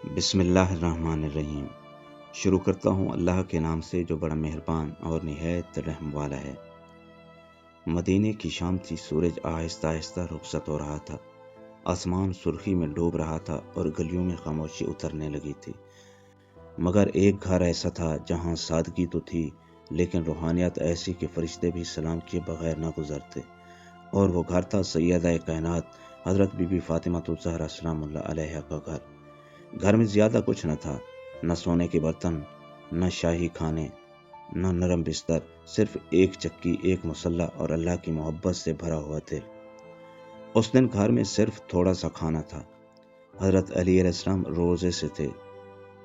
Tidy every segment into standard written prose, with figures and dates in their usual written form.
بسم اللہ الرحمن الرحیم۔ شروع کرتا ہوں اللہ کے نام سے جو بڑا مہربان اور نہایت رحم والا ہے۔ مدینے کی شام تھی، سورج آہستہ آہستہ رخصت ہو رہا تھا، آسمان سرخی میں ڈوب رہا تھا اور گلیوں میں خاموشی اترنے لگی تھی۔ مگر ایک گھر ایسا تھا جہاں سادگی تو تھی لیکن روحانیت ایسی کہ فرشتے بھی سلام کیے بغیر نہ گزرتے، اور وہ گھر تھا سیدہ کائنات حضرت بی بی فاطمہ الزہرا سلام اللہ علیہا کا گھر۔ گھر میں زیادہ کچھ نہ تھا، نہ سونے کے برتن، نہ شاہی کھانے، نہ نرم بستر، صرف ایک چکی، ایک مصلی اور اللہ کی محبت سے بھرا ہوا دل۔ اس دن گھر میں صرف تھوڑا سا کھانا تھا۔ حضرت علی علیہ السلام روزے سے تھے،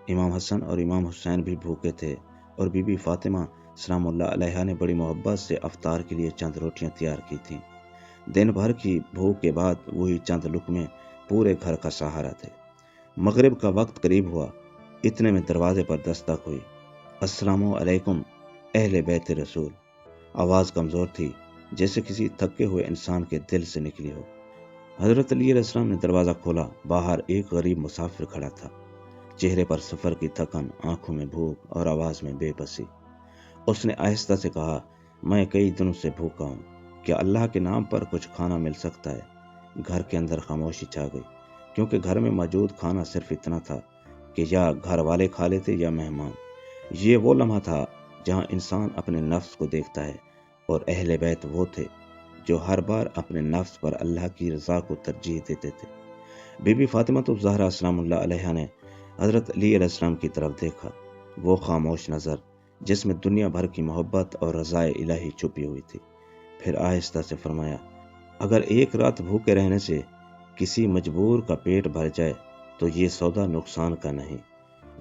امام حسن اور امام حسین بھی بھوکے تھے، اور بی بی فاطمہ سلام اللہ علیہا نے بڑی محبت سے افطار کے لیے چند روٹیاں تیار کی تھیں۔ دن بھر کی بھوک کے بعد وہی چند لقمے پورے گھر کا سہارا تھے۔ مغرب کا وقت قریب ہوا، اتنے میں دروازے پر دستک ہوئی۔ السلام علیکم اہل بیت رسول۔ آواز کمزور تھی، جیسے کسی تھکے ہوئے انسان کے دل سے نکلی ہو۔ حضرت علی علیہ السلام نے دروازہ کھولا۔ باہر ایک غریب مسافر کھڑا تھا، چہرے پر سفر کی تھکن، آنکھوں میں بھوک اور آواز میں بے بسی۔ اس نے آہستہ سے کہا، میں کئی دنوں سے بھوکا ہوں، کیا اللہ کے نام پر کچھ کھانا مل سکتا ہے؟ گھر کے اندر خاموشی چھا گئی، کیونکہ گھر میں موجود کھانا صرف اتنا تھا کہ یا گھر والے کھا لیتے یا مہمان۔ یہ وہ لمحہ تھا جہاں انسان اپنے نفس کو دیکھتا ہے، اور اہل بیت وہ تھے جو ہر بار اپنے نفس پر اللہ کی رضا کو ترجیح دیتے تھے۔ بی بی فاطمہ الزہرا سلام اللہ علیہا نے حضرت علی علیہ السلام کی طرف دیکھا، وہ خاموش نظر جس میں دنیا بھر کی محبت اور رضائے الہی چھپی ہوئی تھی۔ پھر آہستہ سے فرمایا، اگر ایک رات بھوکے رہنے سے کسی مجبور کا پیٹ بھر جائے تو یہ سودا نقصان کا نہیں۔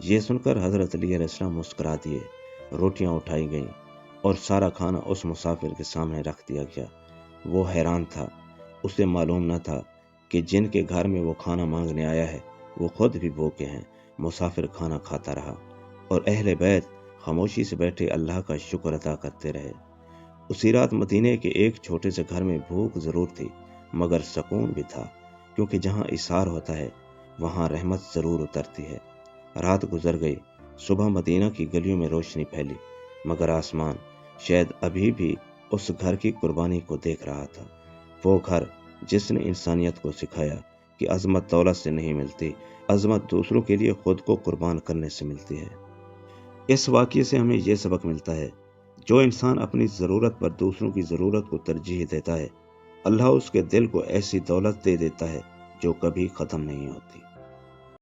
یہ سن کر حضرت علی علیہ السلام مسکرا دیے، روٹیاں اٹھائی گئیں اور سارا کھانا اس مسافر کے سامنے رکھ دیا گیا۔ وہ حیران تھا، اسے معلوم نہ تھا کہ جن کے گھر میں وہ کھانا مانگنے آیا ہے وہ خود بھی بھوکے ہیں۔ مسافر کھانا کھاتا رہا اور اہل بیت خاموشی سے بیٹھے اللہ کا شکر ادا کرتے رہے۔ اسی رات مدینے کے ایک چھوٹے سے گھر میں بھوک ضرور تھی مگر سکون بھی تھا، کیونکہ جہاں اثار ہوتا ہے وہاں رحمت ضرور اترتی ہے۔ رات گزر گئی، صبح مدینہ کی گلیوں میں روشنی پھیلی، مگر آسمان شاید ابھی بھی اس گھر کی قربانی کو دیکھ رہا تھا۔ وہ گھر جس نے انسانیت کو سکھایا کہ عظمت دولت سے نہیں ملتی، عظمت دوسروں کے لیے خود کو قربان کرنے سے ملتی ہے۔ اس واقعے سے ہمیں یہ سبق ملتا ہے، جو انسان اپنی ضرورت پر دوسروں کی ضرورت کو ترجیح دیتا ہے، اللہ اس کے دل کو ایسی دولت دے دیتا ہے جو کبھی ختم نہیں ہوتی۔